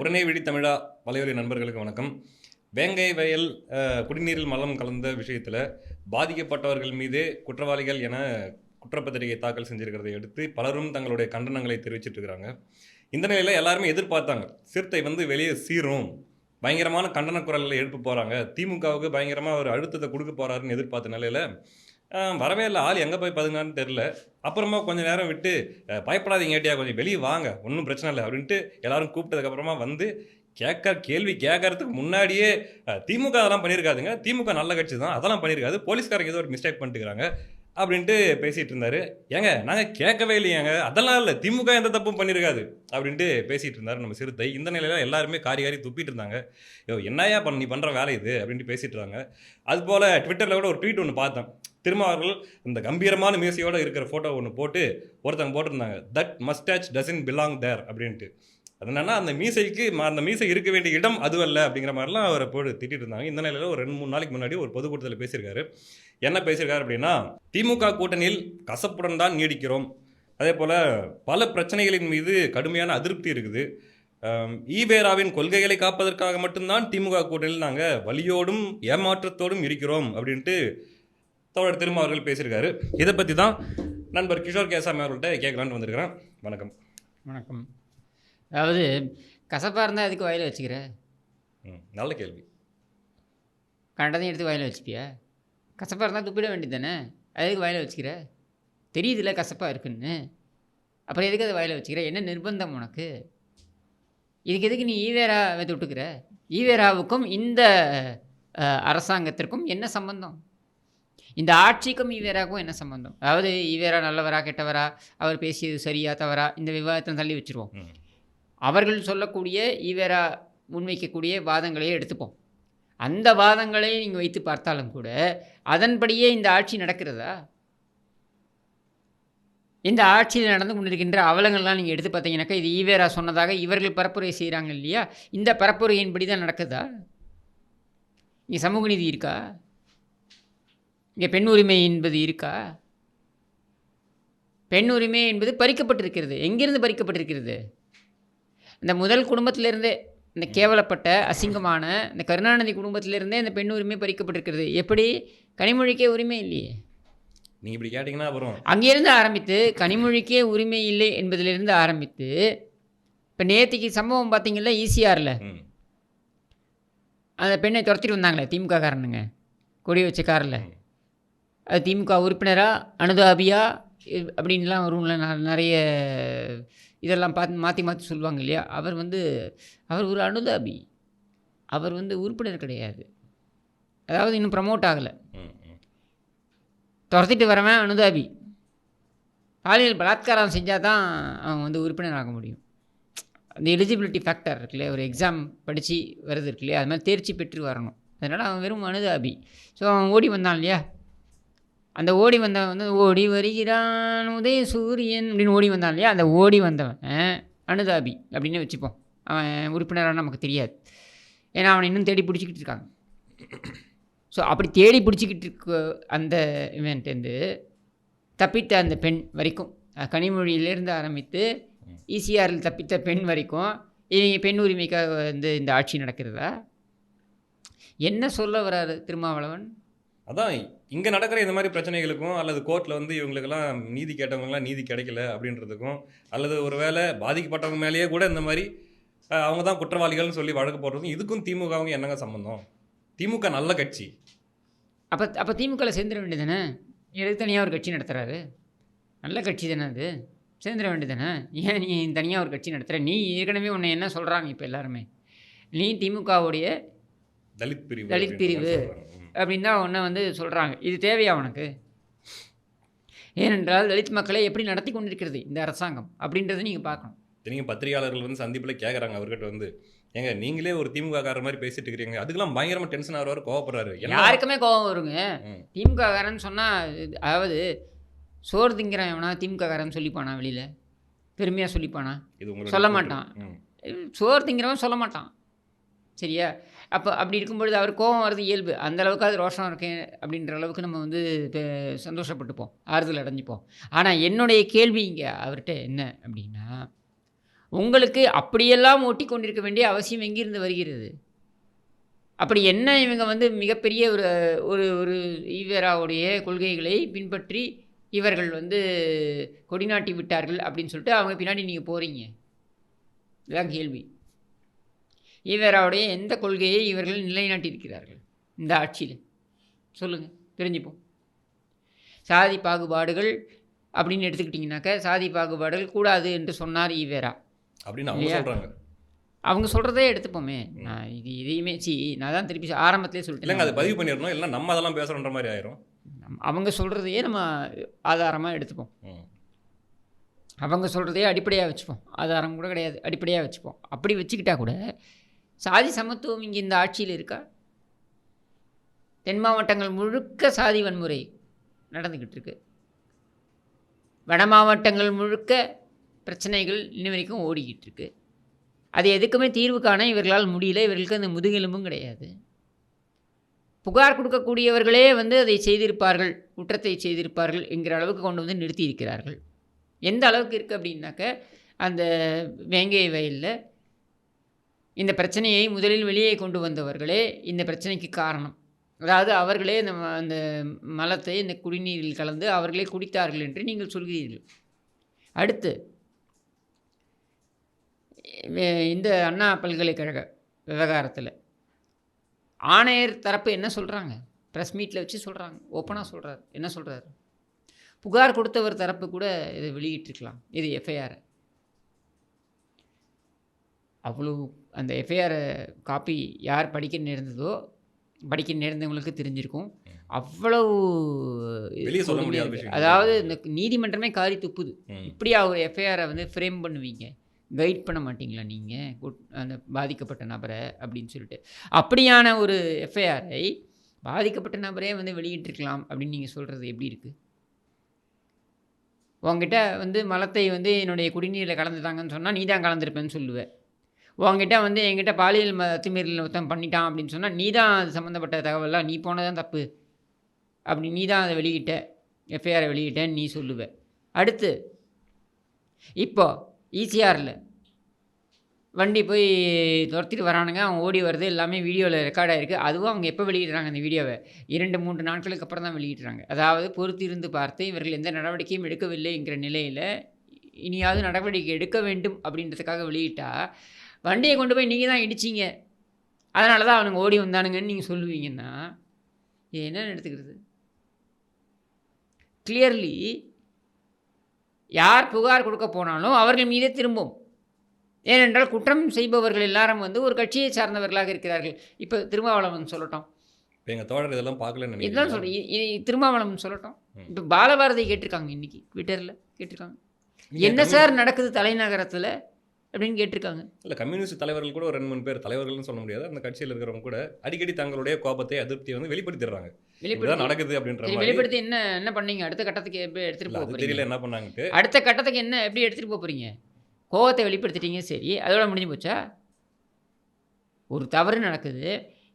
உடனே விழி தமிழா வலையொலி நண்பர்களுக்கு வணக்கம். வேங்கை வயல் குடிநீரில் மலம் கலந்த விஷயத்தில் பாதிக்கப்பட்டவர்கள் மீதே குற்றவாளிகள் என குற்றப்பத்திரிகை தாக்கல் செஞ்சிருக்கிறதை அடுத்து பலரும் தங்களுடைய கண்டனங்களை தெரிவிச்சிட்டு இருக்கிறாங்க. இந்த நிலையில் எல்லாருமே எதிர்பார்த்தாங்க, சிறுத்தை வெளியே சீரும், பயங்கரமான கண்டன குரலில் எழுப்ப போகிறாங்க, திமுகவுக்கு பயங்கரமாக ஒரு அழுத்தத்தை கொடுக்க போகிறாருன்னு எதிர்பார்த்த நிலையில் வரவே இல்லை. ஆள் எங்கே போய் பதுங்கன்னு தெரில. அப்புறமா கொஞ்சம் நேரம் விட்டு பயப்படாதீங்க ஏட்டியா, கொஞ்சம் வெளியே வாங்க, ஒன்றும் பிரச்சனை இல்லை அப்படின்ட்டு எல்லாரும் கூப்பிட்டதுக்கப்புறமா வந்து கேள்வி கேட்கறதுக்கு முன்னாடியே திமுக அதெல்லாம் பண்ணியிருக்காதுங்க, திமுக நல்ல கட்சி தான், அதெல்லாம் பண்ணியிருக்காது, போலீஸ்காரங்க ஏதோ ஒரு மிஸ்டேக் பண்ணிட்டுக்கிறாங்க அப்படின்ட்டு பேசிகிட்டு இருந்தார். ஏங்க நாங்கள் கேட்கவே இல்லையாங்க, அதெல்லாம் இல்லை, திமுக எந்த தப்பும் பண்ணியிருக்காது அப்படின்ட்டு பேசிகிட்டு இருந்தார் நம்ம சிறுத்தை. இந்த நிலையில் எல்லாருமே காரி துப்பிட்டு இருந்தாங்க. என்னையா நீ பண்ணுற வேலை இது அப்படின்ட்டு பேசிகிட்டு இருந்தாங்க. அதுபோல் ட்விட்டரில் கூட ஒரு ட்வீட் ஒன்று பார்த்தேன். திரும்ப அவர்கள் இந்த கம்பீரமான மீசையோடு இருக்கிற ஃபோட்டோ ஒன்று போட்டு ஒருத்தங்க போட்டிருந்தாங்க, தட் மஸ்டாச் டசன்ட் பிலாங் தேர் அப்படின்ட்டு. அது என்னன்னா, அந்த மீசை இருக்க வேண்டிய இடம் அதுவல்ல அப்படிங்கிற மாதிரிலாம் அவரை போட்டு திட்டிட்டு இருந்தாங்க. இந்த நிலையில் ஒரு 2-3 நாளைக்கு முன்னாடி ஒரு பொதுக்கூட்டத்தில் பேசியிருக்காரு. என்ன பேசியிருக்காரு அப்படின்னா, திமுக கூட்டணியில் கசப்புடன் தான் நீடிக்கிறோம், அதே போல் பல பிரச்சனைகளின் மீது கடுமையான அதிருப்தி இருக்குது, ஈவேராவின் கொள்கைகளை காப்பதற்காக மட்டும்தான் திமுக கூட்டணியில் நாங்கள் வலியோடும் ஏமாற்றத்தோடும் இருக்கிறோம் அப்படின்ட்டு தோழர் திரும்ப அவர்கள் பேசியிருக்காரு. இதை பற்றி தான் நண்பர் கிஷோர் கேசாமி அவர்கள்ட்ட கேட்கலான்னு வந்திருக்கிறேன். வணக்கம். வணக்கம். அதாவது கசப்பாக இருந்தால் அதுக்கு வயலில் வச்சுக்கிற? நல்ல கேள்வி. கண்டதையும் எடுத்து வயலில் வச்சுப்பியா? கசப்பாக இருந்தால் துப்பிட வேண்டியது தானே, அதுக்கு வயலில் வச்சுக்கிற? தெரியுதுல கசப்பாக இருக்குன்னு, அப்புறம் எதுக்கு அதை வயலில் வச்சுக்கிற? என்ன நிர்பந்தம் உனக்கு? இதுக்கு எதுக்கு நீ ஈவேராவை தொட்டுக்கிற? ஈவேராவுக்கும் இந்த அரசாங்கத்திற்கும் என்ன சம்பந்தம்? இந்த ஆட்சிக்கும் ஈவேராவுக்கும் என்ன சம்பந்தம்? அதாவது ஈவேரா நல்லவரா கெட்டவரா, அவர் பேசியது சரியா தவறா, இந்த விவாதத்தை தள்ளி வச்சுருவோம். அவர்கள் சொல்லக்கூடிய ஈவேரா முன்வைக்கக்கூடிய வாதங்களையே எடுத்துப்போம். அந்த வாதங்களை நீங்கள் வைத்து பார்த்தாலும் கூட அதன்படியே இந்த ஆட்சி நடக்கிறதா? இந்த ஆட்சியில் நடந்து கொண்டிருக்கின்ற அவலங்கள்லாம் நீங்கள் எடுத்து பார்த்தீங்கன்னாக்கா, இது ஈவேரா சொன்னதாக இவர்கள் பரப்புரை செய்கிறாங்க இல்லையா, இந்த பரப்புரையின்படி தான் நடக்குதா? இங்கே சமூக நீதி இருக்கா? இங்கே பெண் உரிமை என்பது இருக்கா? பெண் உரிமை என்பது பறிக்கப்பட்டிருக்கிறது. எங்கிருந்து பறிக்கப்பட்டிருக்கிறது? இந்த முதல் குடும்பத்திலிருந்தே, இந்த கேவலப்பட்ட அசிங்கமான இந்த கருணாநிதி குடும்பத்திலிருந்தே இந்த பெண் உரிமை பறிக்கப்பட்டிருக்கிறது. எப்படி? கனிமொழிக்கே உரிமை இல்லையே. நீங்கள் இப்படி கேட்டிங்கன்னா அப்புறம் அங்கேருந்து ஆரம்பித்து கனிமொழிக்கே உரிமை இல்லை என்பதிலிருந்து ஆரம்பித்து இப்போ நேற்றுக்கு சம்பவம் பார்த்தீங்கல்ல, ஈசிஆரில் அந்த பெண்ணை துரத்திட்டு வந்தாங்களே திமுக காரனுங்க, கொடி வச்ச காரில். அது திமுக உறுப்பினராக அனுதாபியா அப்படின்லாம் வரும்ல, நிறைய இதெல்லாம் மாற்றி சொல்லுவாங்க இல்லையா. அவர் ஒரு அனுதாபி, அவர் உறுப்பினர் கிடையாது, அதாவது இன்னும் ப்ரமோட் ஆகலை. துரத்திட்டு வரவன் அனுதாபி. பாலியல் பலாத்காரம் செஞ்சால் தான் அவன் உறுப்பினர் ஆக முடியும். அந்த எலிஜிபிலிட்டி ஃபேக்டர் இருக்குல்லையே, ஒரு எக்ஸாம் படித்து வருது இருக்குல்லையா, அது மாதிரி தேர்ச்சி பெற்று வரணும். அதனால் அவன் வெறும் அனுதாபி. ஸோ அவன் ஓடி வந்தான் இல்லையா, அந்த ஓடி வந்தவன் ஓடி வருகிறான் உதய சூரியன் அப்படின்னு ஓடி வந்தான் இல்லையா, அந்த ஓடி வந்தவன் அனுதாபி அப்படின்னு வச்சுப்போம். அவன் உறுப்பினராக நமக்கு தெரியாது, ஏன்னா அவனை இன்னும் தேடி பிடிச்சிக்கிட்டு இருக்காங்க. ஸோ அப்படி தேடி பிடிச்சிக்கிட்டு இருக்க அந்த இவன்ட்டு தப்பித்த அந்த பெண் வரைக்கும், கனிமொழியிலேருந்து ஆரம்பித்து ஈசிஆரில் தப்பித்த பெண் வரைக்கும் இவங்க பெண் உரிமைக்காக இந்த ஆட்சி நடக்கிறதா? என்ன சொல்ல வராரு திருமாவளவன்? அதான் இங்கே நடக்கிற இந்த மாதிரி பிரச்சனைகளுக்கும், அல்லது கோர்ட்டில் இவங்களுக்கெல்லாம் நீதி கேட்டவங்களாம் நீதி கிடைக்கல அப்படின்றதுக்கும், அல்லது ஒரு வேளை பாதிக்கப்பட்டவங்க மேலேயே கூட இந்த மாதிரி அவங்க தான் குற்றவாளிகள்னு சொல்லி வழக்கு போடுறதுக்கும் இதுக்கும் திமுகவுக்கு என்னங்க சம்பந்தம்? திமுக நல்ல கட்சி. அப்போ திமுகவில் சேர்ந்துட வேண்டியது தானே? எதுக்கு தனியாக ஒரு கட்சி நடத்துகிறாரு? நல்ல கட்சி தானே அது, சேர்ந்துட வேண்டியது தானே? ஏன் நீ தனியாக ஒரு கட்சி நடத்துகிற? நீ ஏற்கனவே உன்னை என்ன சொல்கிறாங்க இப்போ எல்லாருமே, நீ திமுகவுடைய தலித் பிரிவு அப்படின்னு தான் உன்னை சொல்கிறாங்க. இது தேவையா உனக்கு? ஏனென்றால் தலித் மக்களை எப்படி நடத்தி கொண்டிருக்கிறது இந்த அரசாங்கம் அப்படின்றத நீங்கள் பார்க்கணும். நீங்கள் பத்திரிகையாளர்கள் சந்திப்பில் கேட்குறாங்க அவர்கிட்ட ஏங்க நீங்களே ஒரு திமுக காரர் மாதிரி பேசிட்டு இருக்கிறீங்க, அதுக்கெல்லாம் பயங்கரமாக டென்ஷன் ஆகிறவர் கோவப்படுறாரு. யாருக்குமே கோவம் வருங்க திமுக காரன்னு சொன்னால். அதாவது சோறு திங்கிறவன் எவனா திமுக காரன்னு சொல்லிப்பானா? வெளியில் பெருமையாக சொல்லிப்பானா? சொல்ல மாட்டான். சோறு திங்கிறவன் சொல்ல மாட்டான், சரியா? அப்போ அப்படி இருக்கும்பொழுது அவர் கோபம் வருது இயல்பு. அந்தளவுக்கு அது ரோஷம் இருக்கேன் அப்படின்ற அளவுக்கு நம்ம சந்தோஷப்பட்டுப்போம், ஆறுதல் அடைஞ்சிப்போம். ஆனால் என்னுடைய கேள்வி இங்கே அவர்கிட்ட என்ன அப்படின்னா, உங்களுக்கு அப்படியெல்லாம் ஓட்டி கொண்டிருக்க வேண்டிய அவசியம் எங்கிருந்து வருகிறது? அப்படி என்ன இவங்க வந்து மிகப்பெரிய ஒரு ஒரு ஒரு ஈவேராவுடைய கொள்கைகளை பின்பற்றி இவர்கள் வந்து கொடிநாட்டி விட்டார்கள் அப்படின்னு சொல்லிட்டு அவங்க பின்னாடி நீங்கள் போகிறீங்க? இதுதான் கேள்வி. ஈவேராவுடைய எந்த கொள்கையை இவர்கள் நிலைநாட்டியிருக்கிறார்கள் இந்த ஆட்சியில்? சொல்லுங்கள், தெரிஞ்சுப்போம். சாதி பாகுபாடுகள் அப்படின்னு எடுத்துக்கிட்டிங்கனாக்க, சாதி பாகுபாடுகள் கூடாது என்று சொன்னார் ஈவேரா அப்படின்னு அவங்க சொல்றாங்க. அவங்க சொல்கிறதே எடுத்துப்போமே. நான் இதையுமே நான் தான் திருப்பி ஆரம்பத்திலே சொல்லிட்டேன். இல்லைங்க, அதை பதிவு பண்ணிடணும், இல்லை நம்ம அதெல்லாம் பேசுகிறன்ற மாதிரி ஆயிரும். அவங்க சொல்கிறதையே நம்ம ஆதாரமாக எடுத்துப்போம். அவங்க சொல்கிறதையே அடிப்படையாக வச்சுப்போம். ஆதாரம் கூட கிடையாது, அடிப்படையாக வச்சுப்போம். அப்படி வச்சுக்கிட்டா கூட சாதி சமத்துவம் இங்கே இந்த ஆட்சியில் இருக்கா? தென் மாவட்டங்கள் முழுக்க சாதி வன்முறை நடந்துக்கிட்டு இருக்கு. வட மாவட்டங்கள் முழுக்க பிரச்சனைகள் இன்ன வரைக்கும் ஓடிக்கிட்டு இருக்கு. அது எதுக்குமே தீர்வு காண இவர்களால் முடியல. இவர்களுக்கு அந்த முதுகெலும்பும் கிடையாது. புகார் கொடுக்கக்கூடியவர்களே வந்து அதை செய்திருப்பார்கள், குற்றத்தை செய்திருப்பார்கள் என்கிற அளவுக்கு கொண்டு வந்து நிறுத்தியிருக்கிறார்கள். எந்த அளவுக்கு இருக்குது அப்படின்னாக்க, அந்த வேங்கை வயலில் இந்த பிரச்சனையை முதலில் வெளியே கொண்டு வந்தவர்களே இந்த பிரச்சனைக்கு காரணம். அதாவது அவர்களே அந்த மலத்தை இந்த குடிநீரில் கலந்து அவர்களே குடித்தார்கள் என்று நீங்கள் சொல்கிறீர்கள். அடுத்து இந்த அண்ணா பல்கலைக்கழக விவகாரத்தில் ஆணையர் தரப்பு என்ன சொல்கிறாங்க? ப்ரெஸ் மீட்டில் வச்சு சொல்கிறாங்க, ஓப்பனாக சொல்கிறார். என்ன சொல்கிறார்? புகார் கொடுத்தவர் தரப்பு கூட இதை வெளியிட்டிருக்கலாம், இது எஃப்ஐஆரை. அவ்வளோ அந்த எஃப்ஐஆரை காப்பி யார் படிக்க நேர்ந்ததோ, படிக்க நேர்ந்தவங்களுக்கு தெரிஞ்சிருக்கும். அவ்வளவு வெளியே சொல்ல முடியாது. அதாவது இந்த நீதிமன்றமே காரி துப்புது. இப்படியா ஒரு எஃப்ஐஆரை வந்து ஃப்ரேம் பண்ணுவீங்க? கைட் பண்ண மாட்டிங்களா நீங்கள் அந்த பாதிக்கப்பட்ட நபரை அப்படின்னு சொல்லிட்டு? அப்படியான ஒரு எஃப்ஐஆரை பாதிக்கப்பட்ட நபரே வந்து வெளியிட்டிருக்கலாம் அப்படின்னு நீங்கள் சொல்கிறது எப்படி இருக்குது? உங்ககிட்ட வந்து மலத்தை வந்து என்னுடைய குடிநீரில் கலந்துட்டாங்கன்னு சொன்னால் நீ தான் கலந்துருப்பேன்னு சொல்லுவேன். உங்ககிட்ட வந்து என்கிட்ட பாலியல் அத்துமீறல் ஒருத்தன் பண்ணிட்டான் அப்படின்னு சொன்னால் நீ தான் அது சம்மந்தப்பட்ட தகவலாம், நீ போனதான் தப்பு, அப்படி நீ தான் அதை வெளியிட்ட, எஃப்ஐஆரை வெளியிட்டேன்னு நீ சொல்லுவேன். அடுத்து இப்போ ஈசிஆரில் வண்டி போய் துரத்திட்டு வரானுங்க, அவங்க ஓடி வருது, எல்லாமே வீடியோவில் ரெக்கார்ட் ஆகிருக்கு. அதுவும் அவங்க எப்போ வெளியிடுறாங்க அந்த வீடியோவை? 2-3 நாட்களுக்கு அப்புறம் தான் வெளியிடுறாங்க. அதாவது பொறுத்திருந்து பார்த்து இவர்கள் எந்த நடவடிக்கையும் எடுக்கவில்லைங்கிற நிலையில் இனியாவது நடவடிக்கை எடுக்க வேண்டும் அப்படின்றதுக்காக வெளியிட்டால், வண்டியை கொண்டு போய் நீங்கள் தான் இடிச்சிங்க, அதனால தான் அவனுங்க ஓடி வந்தானுங்கன்னு நீங்கள் சொல்லுவீங்கன்னா இது என்ன எடுத்துக்கிறது? கிளியர்லி யார் புகார் கொடுக்க போனாலும் அவர்கள் மீதே திரும்பும். ஏனென்றால் குற்றம் செய்பவர்கள் எல்லாரும் வந்து ஒரு கட்சியை சார்ந்தவர்களாக இருக்கிறார்கள். இப்போ திருமாவளவன் சொல்லட்டும், எங்கள் தோழர் இதெல்லாம் பார்க்கலன்னு இதுதான் சொல்கிறேன். திருமாவளவன் சொல்லட்டும், இப்போ பாலபாரதி கேட்டிருக்காங்க, இன்றைக்கி ட்விட்டரில் கேட்டிருக்காங்க, என்ன சார் நடக்குது தலைநகரத்தில் அப்படின்னு கேட்டிருக்காங்க. இல்லை, கம்யூனிஸ்ட் தலைவர்கள் கூட ஒரு 2-3 பேர், தலைவர்கள்னு சொல்ல முடியாது, அந்த கட்சியில் இருக்கிறவங்க கூட அடிக்கடி தங்களுடைய கோபத்தை, அதிருப்தியை வந்து வெளிப்படுத்திடுறாங்க. வெளிப்படுத்தி நடக்குது அப்படின்ற மாதிரி வெளிப்படுத்தி என்ன பண்ணீங்க? அடுத்த கட்டத்துக்கு எப்படி எடுத்துகிட்டு போக போகிறீங்க? தெரியல என்ன பண்ணாங்கட்டு. அடுத்த கட்டத்துக்கு என்ன எப்படி எடுத்துகிட்டு போக போகிறீங்க? கோவத்தை வெளிப்படுத்திட்டீங்க, சரி, அதோட முடிஞ்சு போச்சா? ஒரு தவறு நடக்குது,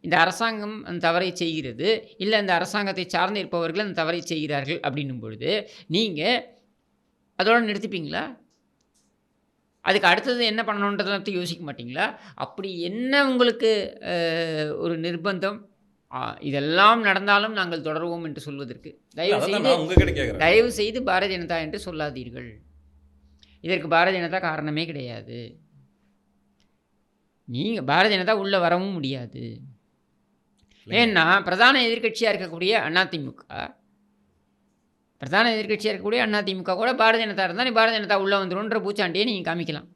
இந்த அரசாங்கம் அந்த தவறை செய்கிறது, இல்லை அந்த அரசாங்கத்தை சார்ந்து இருப்பவர்கள் அந்த தவறை செய்கிறார்கள் அப்படின்னும் பொழுது நீங்கள் அதோட நிறுத்திப்பீங்களா? அதுக்கு அடுத்தது என்ன பண்ணணுன்றதை பற்றி யோசிக்க மாட்டிங்களா? அப்படி என்ன உங்களுக்கு ஒரு நிர்பந்தம் இதெல்லாம் நடந்தாலும் நாங்கள் தொடருவோம் என்று சொல்வதற்கு? தயவு செய்து பாரதிய ஜனதா என்று சொல்லாதீர்கள். இதற்கு பாரதிய ஜனதா காரணமே கிடையாது. நீங்கள் பாரதிய ஜனதா உள்ளே வரவும் முடியாது. ஏன்னா பிரதான எதிர்கட்சியாக இருக்கக்கூடிய அதிமுக கூட பாரதிய ஜனதா இருந்தால் நீ பாரதிய ஜனதா உள்ளே வந்துடும்ன்ற பூச்சாண்டியை நீங்கள் காமிக்கலாம்.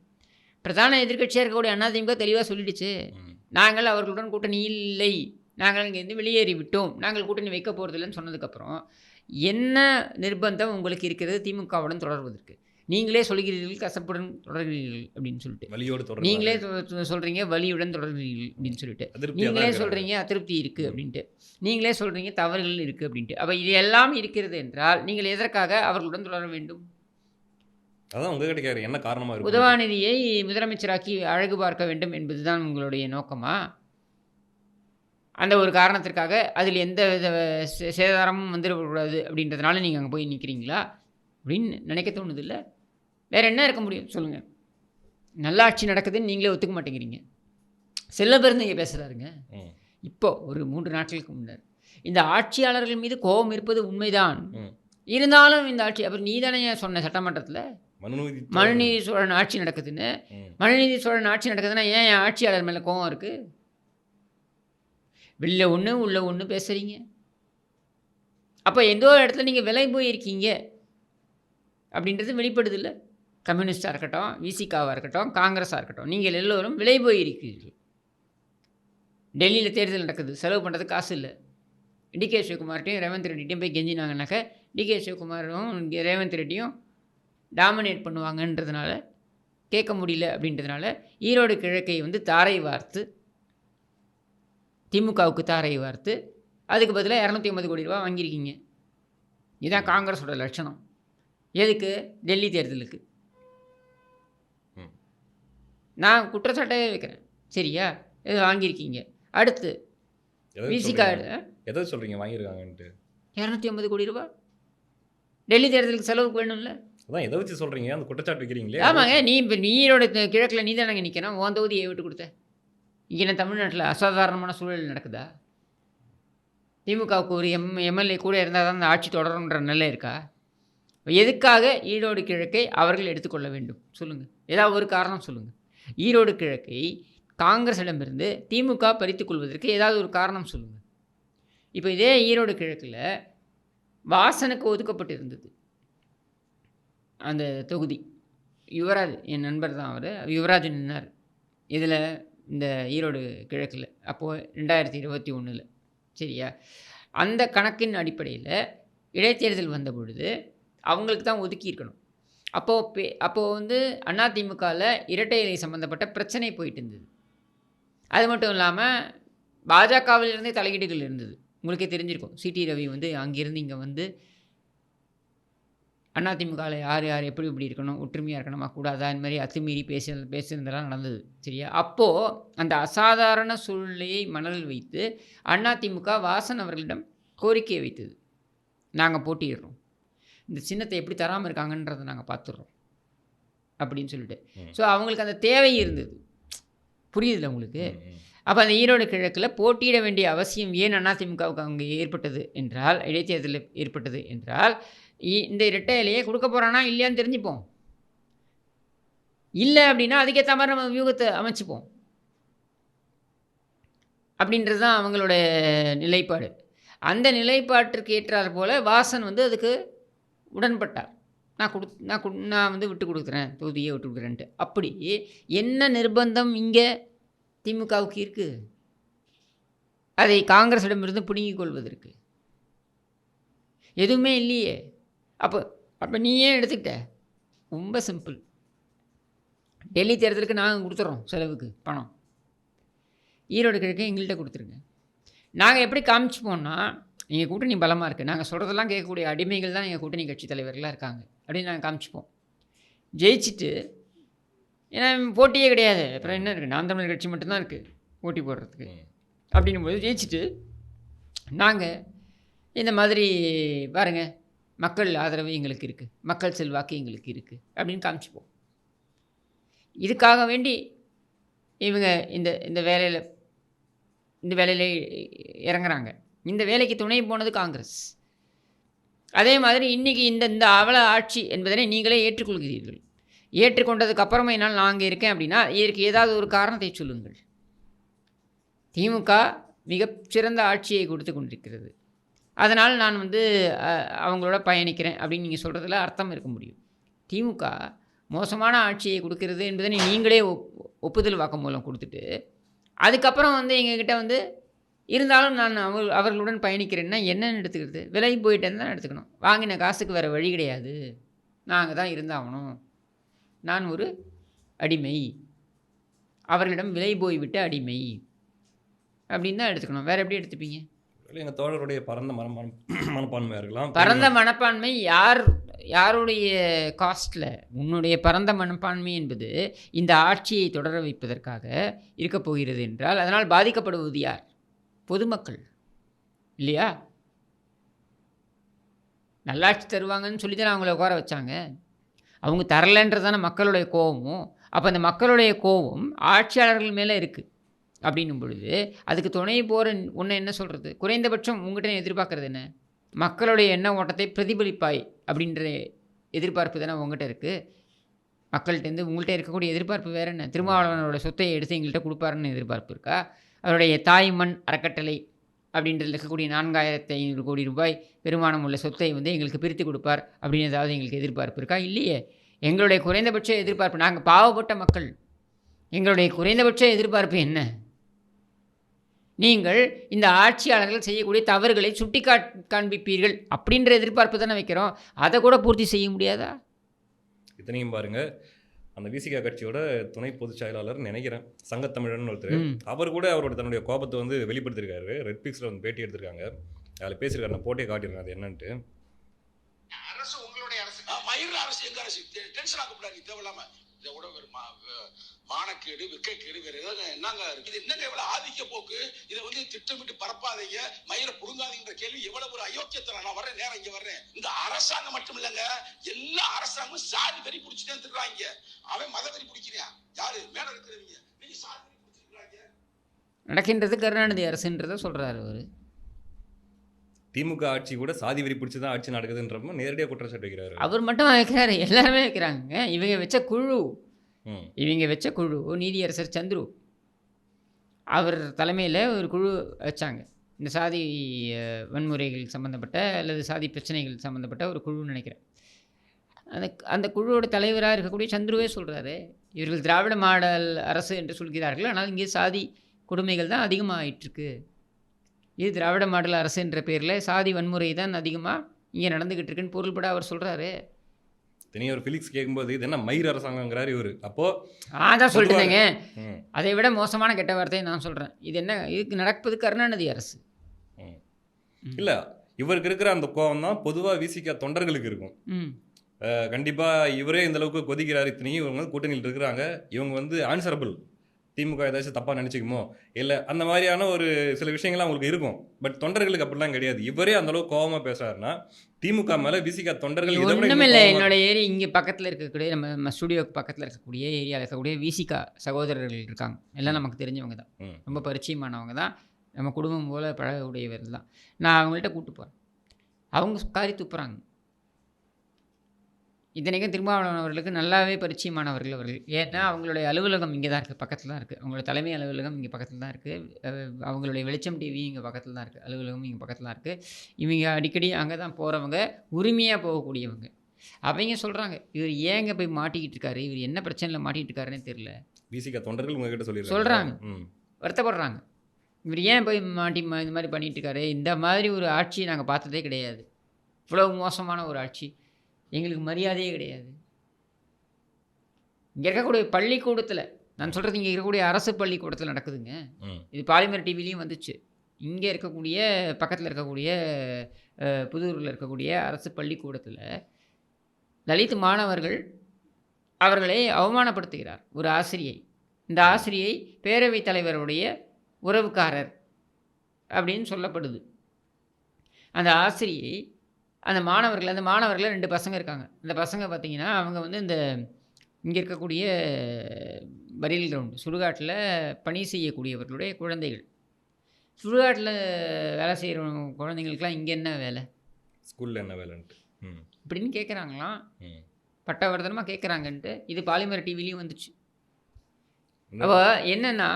பிரதான எதிர்கட்சியாக இருக்கக்கூடிய அதிமுக தெளிவாக சொல்லிடுச்சு, நாங்கள் அவர்களுடன் கூட்டணி இல்லை, நாங்கள் இங்கேருந்து வெளியேறி விட்டோம், நாங்கள் கூட்டணி வைக்க போகிறதில்லைன்னு சொன்னதுக்கப்புறம் என்ன நிர்பந்தம் உங்களுக்கு இருக்கிறது திமுகவுடன் தொடர்வதற்கு? நீங்களே சொல்கிறீர்கள் கசப்புடன் தொடர்கிறீர்கள் அப்படின்னு சொல்லிட்டு, நீங்களே சொல்கிறீங்க வலியுடன் தொடர்கிறீர்கள் அப்படின்னு சொல்லிட்டு, நீங்களே சொல்கிறீங்க அதிருப்தி இருக்குது அப்படின்ட்டு, நீங்களே சொல்கிறீங்க தவறுகள் இருக்குது அப்படின்ட்டு. அப்போ இது எல்லாம் இருக்கிறது என்றால் நீங்கள் எதற்காக அவர்களுடன் தொடர வேண்டும்? அதான் உங்ககிட்ட கேட்குறேன், என்ன காரணமாக இருக்குது? உதவாநிதியை முதலமைச்சராக்கி அழகு பார்க்க வேண்டும் என்பதுதான் உங்களுடைய நோக்கமா? அந்த ஒரு காரணத்திற்காக அதில் எந்த வித சேதாரமும் வந்துடக்கூடாது அப்படின்றதுனால நீங்கள் அங்கே போய் நிற்கிறீங்களா அப்படின்னு நினைக்க தோணுது இல்லை? வேறு என்ன இருக்க முடியும் சொல்லுங்கள்? நல்லாட்சி நடக்குதுன்னு நீங்களே ஒத்துக்க மாட்டேங்கிறீங்க. செல்லப்பெருந்தகை பேசுகிறாருங்க ம். இப்போ ஒரு 3 நாட்களுக்கு முன்னர். இந்த ஆட்சியாளர்கள் மீது கோபம் இருப்பது உண்மைதான், ம். இருந்தாலும் இந்த ஆட்சி அப்புறம் நீ தானே சொன்ன சட்டமன்றத்தில் மனுநீதி மனுநீதி சோழன் ஆட்சி நடக்குதுன்னு. ம். மனுநீதி சோழன் ஆட்சி நடக்குதுன்னா ஏன் என் ஆட்சியாளர் மேலே கோபம் இருக்குது? வெளில ஒன்று உள்ள ஒன்று பேசுகிறீங்க. அப்போ எந்த ஒரு இடத்துல நீங்கள் விலை போயிருக்கீங்க அப்படின்றது வெளிப்படுது இல்லை. கம்யூனிஸ்டாக இருக்கட்டும், விசிகாவாக இருக்கட்டும், காங்கிரஸாக இருக்கட்டும், நீங்கள் எல்லோரும் விலை போயிருக்கிறீர்கள். டெல்லியில் தேர்தல் நடக்குது, செலவு பண்ணுறதுக்கு காசு இல்லை. டிகே சிவகுமார்ட்டையும் ரேவந்த் ரெட்டியும் போய் கெஞ்சினாங்கன்னாக்க டிகே சிவகுமாரும் ரேவந்த் ரெட்டியும் டாமினேட் பண்ணுவாங்கன்றதுனால கேட்க முடியல. அப்படின்றதுனால ஈரோடு கிழக்கை வந்து தாரை வார்த்து திமுகவுக்கு தாரை வார்த்து அதுக்கு பதிலாக 250 கோடி ரூபா வாங்கியிருக்கீங்க. இதுதான் காங்கிரஸோட லட்சணம். எதுக்கு? டெல்லி தேர்தலுக்கு. நான் குற்றச்சாட்டே வைக்கிறேன். சரியா? இது வாங்கியிருக்கீங்க. அடுத்து விசிகா எதை சொல்கிறீங்க வாங்கியிருக்காங்கன்ட்டு? 250 கோடி ரூபா டெல்லி தேர்தலுக்கு செலவுக்கு வேணும்ல. அதான் எதை வச்சு சொல்கிறீங்க? அந்த குற்றச்சாட்டு வைக்கிறீங்களே. ஆமாங்க. நீ இப்போ நீரோட கிழக்கில் நீ தானே நிற்கணும். உன் தொகுதியை விட்டு கொடுத்த. இங்கே என்ன தமிழ்நாட்டில் அசாதாரணமான சூழல் நடக்குதா? திமுகவுக்கு ஒரு எம்எல்ஏ கூட இருந்தால் தான் அந்த ஆட்சி தொடரும்ன்ற நிலை இருக்கா? எதுக்காக ஈரோடு கிழக்கை அவர்கள் எடுத்துக்கொள்ள வேண்டும் சொல்லுங்கள். ஏதாவது ஒரு காரணம் சொல்லுங்கள். ஈரோடு கிழக்கை காங்கிரஸிடமிருந்து திமுக பறித்து கொள்வதற்கு ஏதாவது ஒரு காரணம் சொல்லுங்கள். இப்போ இதே ஈரோடு கிழக்கில் வாசனுக்கு ஒதுக்கப்பட்டிருந்தது அந்த தொகுதி. யுவராஜ் என் நண்பர் தான், அவர் யுவராஜ் நின்னார் இதில் இந்த ஈரோடு கிழக்கில் அப்போது 2021. சரியா? அந்த கணக்கின் அடிப்படையில் இடைத்தேர்தல் வந்த பொழுது அவங்களுக்கு தான் ஒதுக்கியிருக்கணும். அப்போது வந்து அதிமுகவில் இரட்டை இலை சம்மந்தப்பட்ட பிரச்சனை போயிட்டு இருந்தது. அது மட்டும் இல்லாமல் பாஜகவிலிருந்தே தலையீடுகள் இருந்தது. உங்களுக்கே தெரிஞ்சிருக்கும். சிடி ரவி வந்து அங்கேருந்து இங்கே வந்து அதிமுகவில் யார் யார் எப்படி இப்படி இருக்கணும், ஒற்றுமையாக இருக்கணுமா கூடாதா, இந்த மாதிரி அத்துமீறி பேசுனதெல்லாம் நடந்தது. சரியா? அப்போது அந்த அசாதாரண சூழ்நிலையை மனதில் வைத்து அதிமுக வாசன் அவர்களிடம் கோரிக்கையை வைத்தது. நாங்கள் போட்டியிடுறோம், இந்த சின்னத்தை எப்படி தராமல் இருக்காங்கன்றதை நாங்கள் பார்த்துடுறோம் அப்படின்னு சொல்லிட்டு. ஸோ அவங்களுக்கு அந்த தேவை இருந்தது. புரியுதுல்ல உங்களுக்கு? அப்போ அந்த ஈரோடு கிழக்கில் போட்டியிட வேண்டிய அவசியம் ஏன் அதிமுகவுக்கு அங்கே ஏற்பட்டது என்றால், இடைத்தேர்தலில் ஏற்பட்டது என்றால், இந்த இரட்டை இலையை கொடுக்க போகிறானா இல்லையான்னு தெரிஞ்சுப்போம். இல்லை அப்படின்னா அதுக்கேற்ற மாதிரி நம்ம வியூகத்தை அமைச்சுப்போம் அப்படின்றது தான் அவங்களோட நிலைப்பாடு. அந்த நிலைப்பாட்டிற்கு ஏற்றார் போல் வாசன் வந்து அதுக்கு உடன்பட்டார். நான் வந்து விட்டு கொடுக்குறேன், தொகுதியை விட்டு கொடுக்குறேன்ட்டு. அப்படி என்ன நிர்பந்தம் இங்கே திமுகவுக்கு இருக்குது அதை காங்கிரஸிடமிருந்து பிடுங்கிக் கொள்வதற்கு? எதுவுமே இல்லையே. அப்போ நீ ஏன் எடுத்துக்கிட்ட? ரொம்ப சிம்பிள். டெல்லி தேர்தலுக்கு நாங்கள் கொடுத்துட்றோம் செலவுக்கு பணம், ஈரோடு கிழக்கு எங்கள்கிட்ட கொடுத்துருங்க. நாங்கள் எப்படி காமிச்சுப்போம்னா, எங்கள் கூட்டணி பலமாக இருக்குது, நாங்கள் சொல்கிறதெல்லாம் கேட்கக்கூடிய அடிமைகள் தான் எங்கள் கூட்டணி கட்சி தலைவர்களாக இருக்காங்க அப்படின்னு நாங்கள் காமிச்சுப்போம். ஜெயிச்சுட்டு, ஏன்னா போட்டியே கிடையாது, அப்புறம் என்ன இருக்குது, நாம் தமிழர் கட்சி மட்டும்தான் இருக்குது போட்டி போடுறதுக்கு. அப்படின்னும்போது ஜெயிச்சுட்டு நாங்கள் இந்த மாதிரி பாருங்கள், மக்கள் ஆதரவு எங்களுக்கு இருக்குது, மக்கள் செல்வாக்கு எங்களுக்கு இருக்குது அப்படின்னு காமிச்சுப்போம். இதுக்காக வேண்டி இவங்க இந்த வேலையில் இறங்குறாங்க. இந்த வேலைக்கு துணை போனது காங்கிரஸ். அதே மாதிரி இன்றைக்கி இந்த அவல ஆட்சி என்பதனை நீங்களே ஏற்றுக்கொள்கிறீர்கள். ஏற்றுக்கொண்டதுக்கு அப்புறமா என்னால் நான் அங்கே இருக்கேன் அப்படின்னா இதற்கு ஏதாவது ஒரு காரணத்தை சொல்லுங்கள். திமுக மிகச்சிறந்த ஆட்சியை கொடுத்து கொண்டிருக்கிறது, அதனால் நான் வந்து அவங்களோட பயணிக்கிறேன் அப்படின்னு நீங்கள் சொல்கிறதுல அர்த்தம் இருக்க முடியும். திமுக மோசமான ஆட்சியை கொடுக்கிறது என்பதை நீங்களே ஒப்புதல் வாக்குமூலம் கொடுத்துட்டு அதுக்கப்புறம் வந்து எங்ககிட்ட வந்து இருந்தாலும் நான் அவர்களுடன் பயணிக்கிறேன்னா என்னென்னு எடுத்துக்கிறது? விலை போயிட்டேன்னு தான் எடுத்துக்கணும். வாங்கின காசுக்கு வேறு வழி கிடையாது, நாங்கள் தான் இருந்தாகணும், நான் ஒரு அடிமை, அவர்களிடம் விலை போய்விட்ட அடிமை அப்படின்னு தான் எடுத்துக்கணும். வேறு எப்படி எடுத்துப்பீங்க? எங்கள் தோழருடைய பரந்த மனப்பான்மையாக இருக்கலாம். பரந்த மனப்பான்மை யாருடைய காஸ்ட்டில்? உன்னுடைய பரந்த மனப்பான்மை என்பது இந்த ஆட்சியை தொடர வைப்பதற்காக இருக்கப் போகிறது என்றால் அதனால் பாதிக்கப்படுவது யார்? பொதுமக்கள் இல்லையா? நல்லாட்சி தருவாங்கன்னு சொல்லி தான் அவங்கள உட்கார வச்சாங்க. அவங்க தரலைன்றதான மக்களுடைய கோபமும் அப்போ அந்த மக்களுடைய கோபம் ஆட்சியாளர்கள் மேலே இருக்குது அப்படின்னும் பொழுது அதுக்கு துணை போகிற ஒன்று என்ன சொல்கிறது? குறைந்தபட்சம் உங்கள்கிட்ட எதிர்பார்க்குறது என்ன? மக்களுடைய எண்ண ஓட்டத்தை பிரதிபலிப்பாய் அப்படின்ற எதிர்பார்ப்பு தானே உங்கள்கிட்ட இருக்குது. மக்கள்கிட்டேருந்து உங்கள்கிட்ட இருக்கக்கூடிய எதிர்பார்ப்பு வேறு என்ன? திருமாவளவனோட சொத்தை எடுத்து எங்கள்கிட்ட கொடுப்பாருன்னு எதிர்பார்ப்பு இருக்கா? அவருடைய தாய் மண் அறக்கட்டளை அப்படின்றதுல இருக்கக்கூடிய 4500 கோடி ரூபாய் பெருமானம் உள்ள சொத்தை வந்து எங்களுக்கு பிரித்து கொடுப்பார் அப்படின்னு ஏதாவது எங்களுக்கு எதிர்பார்ப்பு இருக்கா? இல்லையே. எங்களுடைய குறைந்தபட்ச எதிர்பார்ப்பு, நாங்கள் பாவப்பட்ட மக்கள், எங்களுடைய குறைந்தபட்ச எதிர்பார்ப்பு என்ன? நீங்கள் இந்த ஆட்சியாளர்கள் செய்யக்கூடிய தவறுகளை சுட்டி காண்பிப்பீர்கள் அப்படின்ற எதிர்பார்ப்பு தானே வைக்கிறோம். அதை கூட பூர்த்தி செய்ய முடியாதா? இத்தனையும் பாருங்க, அந்த விசிகா கட்சியோட துணை பொதுச் செயலாளர் நினைக்கிறேன் சங்கத்தமிழன் ஒருத்தர், அவர் கூட அவரோட தன்னுடைய கோபத்தை வந்து வெளிப்படுத்திருக்காரு. ரெட் பிக்ஸ்ல வந்து பேட்டி எடுத்திருக்காங்க, அதில் பேசியிருக்காரு. நான் போட்டே காட்டிருக்கேன் அது என்னன்ட்டு. அரசு உங்களுடைய அரசு, மயிர் அரசு எங்க அரசு? டென்ஷன் ஆகக்கூடாது தேவையில்லாம. இதை விட ஒரு மானக்கேடு வெக்கைக்கேடு வேற ஏதாவது என்னங்க இருக்கு? இது என்னங்க எவ்வளவு ஆதிக்க போக்கு? இதை வந்து திட்டமிட்டு பரப்பாதீங்க, மயிரை புடுங்காதீங்கிற கேள்வி எவ்வளவு ஒரு அயோக்கியத்தனம். நான் வர்றேன், நேரம் இங்க வர்றேன். இந்த அரசாங்கம் மட்டும் இல்லைங்க, எல்லா அரசாங்கமும் சாதி வெறி பிடிச்சிட்டே இருக்காங்க. அவன் மத வெறி பிடிக்கிறான். யாரு மேல இருக்கிறவங்க? நீங்க சாதி வெறி பிடிச்சிருக்காங்க. நடக்கின்றது கருணாநிதி அரசுன்றதை சொல்றாரு அவர். திமுக ஆட்சி கூட சாதி வெறி பிடிச்சி தான் ஆட்சி நடக்குதுன்றப்ப நேரடியாக குற்றச்சாட்டு வைக்கிறாரு. அவர் மட்டும் வைக்கிறாரு, எல்லாருமே வைக்கிறாங்க. இவங்க வச்ச குழு நீதியரசர் சந்துரு அவர் தலைமையில் ஒரு குழு வச்சாங்க. இந்த சாதி வன்முறைகள் சம்மந்தப்பட்ட அல்லது சாதி பிரச்சனைகள் சம்மந்தப்பட்ட ஒரு குழுன்னு நினைக்கிறேன். அந்த குழுவோட தலைவராக இருக்கக்கூடிய சந்துருவே சொல்கிறாரு, இவர்கள் திராவிட மாடல் அரசு என்று சொல்கிறார்கள், ஆனால் இங்கே சாதி கொடுமைகள் தான் அதிகமாகிட்டுருக்கு. இது திராவிட மாடல் அரசு என்ற பேரில் சாதி வன்முறை தான் அதிகமாக இங்கே நடந்துக்கிட்டு இருக்குன்னு பொருள்பட அவர் சொல்கிறாரு. தனியாக ஒரு ஃபிலிக்ஸ் கேட்கும்போது இது என்ன மயிர் அரசாங்கங்கிறாரு இவர். அப்போது தான் சொல்லிட்டுங்க, அதை விட மோசமான கெட்ட வார்த்தையை நான் சொல்கிறேன். இது என்ன, இதுக்கு நடப்பது கருணாநிதி அரசு இல்லை. இவருக்கு இருக்கிற அந்த கோபம் தான் பொதுவாக விசிக தொண்டர்களுக்கு இருக்கும். கண்டிப்பாக இவரே இந்த அளவுக்கு கொதிக்கிறாரு. இத்தனையும் இவங்க வந்து கூட்டணியில் இருக்கிறாங்க, இவங்க வந்து ஆன்சரபிள், திமுக ஏதாச்சும் தப்பாக நினச்சிக்குமோ இல்லை அந்த மாதிரியான ஒரு சில விஷயங்கள்லாம் அவங்களுக்கு இருக்கும். பட் தொண்டர்களுக்கு அப்படிலாம் கிடையாது. இவரே அந்த அளவுக்கு கோபமாக பேசுறாருன்னா திமுக மேலே விசிக தொண்டர்கள் ஒன்றும் இல்லை. என்னோட ஏரி இங்கே பக்கத்தில் இருக்கக்கூடிய நம்ம ஸ்டுடியோக்கு பக்கத்தில் இருக்கக்கூடிய ஏரியாவில் இருக்கக்கூடிய விசிகா சகோதரர்கள் இருக்காங்க. எல்லாம் நமக்கு தெரிஞ்சவங்க தான், ரொம்ப பரிச்சயமானவங்க தான், நம்ம குடும்பம் போல் பழகக்கூடியவர்கள் தான். நான் அவங்கள்ட்ட கூப்பிட்டு போகிறேன், அவங்க காரி துப்புறாங்க. இத்தனைக்கும் திருமாவளவன் அவர்களுக்கு நல்லாவே பரிச்சயமானவர்கள் அவர்கள். ஏன்னா அவங்களுடைய அலுவலகம் இங்கே தான் இருக்குது, பக்கத்தில் தான் இருக்குது. அவங்களோட தலைமை அலுவலகம் இங்கே பக்கத்தில் தான் இருக்குது. அவங்களுடைய வெளிச்சம் டிவி இங்கே பக்கத்தில் தான் இருக்குது, அலுவலகம் இங்கே பக்கத்தில் தான் இருக்குது. இவங்க அடிக்கடி அங்கே தான் போகிறவங்க, உரிமையாக போகக்கூடியவங்க. அவங்க சொல்கிறாங்க, இவர் ஏங்க போய் மாட்டிக்கிட்டு இருக்காரு, இவர் என்ன பிரச்சனையில் மாட்டிக்கிட்டு இருக்காருன்னே தெரியல. விசிக தொண்டர்கள் உங்ககிட்ட சொல்கிறாங்க, வருத்தப்படுறாங்க. இவர் ஏன் போய் மாட்டி இந்த மாதிரி பண்ணிகிட்டு இருக்காரு, இந்த மாதிரி ஒரு ஆட்சி நாங்கள் பார்த்ததே கிடையாது, இவ்வளவு மோசமான ஒரு ஆட்சி, எங்களுக்கு மரியாதையே கிடையாது. இங்கே இருக்கக்கூடிய பள்ளிக்கூடத்தில், நான் சொல்கிறது இங்கே இருக்கக்கூடிய அரசு பள்ளிக்கூடத்தில் நடக்குதுங்க. இது பாலிமர் டிவிலையும் வந்துச்சு. இங்கே இருக்கக்கூடிய பக்கத்தில் இருக்கக்கூடிய புதூரில் இருக்கக்கூடிய அரசு பள்ளிக்கூடத்தில் தலித் மாணவர்கள் அவர்களை அவமானப்படுத்துகிறார் ஒரு ஆசிரியை. இந்த ஆசிரியை பேரவைத் தலைவருடைய உறவுக்காரர் அப்படின்னு சொல்லப்படுது. அந்த ஆசிரியை அந்த மாணவர்கள் 2 பசங்க இருக்காங்க. அந்த பசங்க பார்த்திங்கன்னா அவங்க வந்து இந்த இங்கே இருக்கக்கூடிய பரீல் கிரவுண்டு சுடுகாட்டில் பணி செய்யக்கூடியவர்களுடைய குழந்தைகள். சுடுகாட்டில் வேலை செய்கிற குழந்தைங்களுக்கெல்லாம் இங்கே என்ன வேலை, ஸ்கூலில் என்ன வேலைன்ட்டு இப்படின்னு கேட்குறாங்களாம், பட்டவர்தனமாக கேட்குறாங்கன்ட்டு. இது பாலிமர் டிவிலையும் வந்துச்சு. அப்போ என்னென்னா,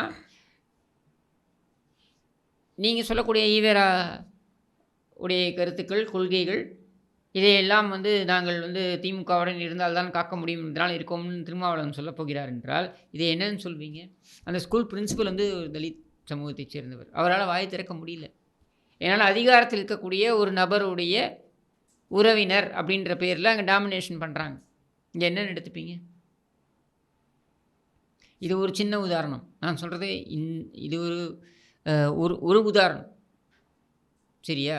நீங்கள் சொல்லக்கூடிய ஈவேரா உடைய கருத்துக்கள், கொள்கைகள், இதையெல்லாம் வந்து நாங்கள் வந்து திமுகவுடன் இருந்தால்தான் காக்க முடியும், இதனால் இருக்கோம்னு திருமாவளவன் சொல்ல போகிறார் என்றால் இதை என்னன்னு சொல்வீங்க? அந்த ஸ்கூல் பிரின்சிபல் வந்து ஒரு தலித் சமூகத்தைச் சேர்ந்தவர், அவரால் வாய் திறக்க முடியல. ஏன்னால் அதிகாரத்தில் இருக்கக்கூடிய ஒரு நபருடைய உறவினர் அப்படின்ற பேரில் அங்கே டாமினேஷன் பண்ணுறாங்க. இங்கே என்னென்னு எடுத்துப்பீங்க? இது ஒரு சின்ன உதாரணம். நான் சொல்கிறது இது ஒரு உதாரணம், சரியா?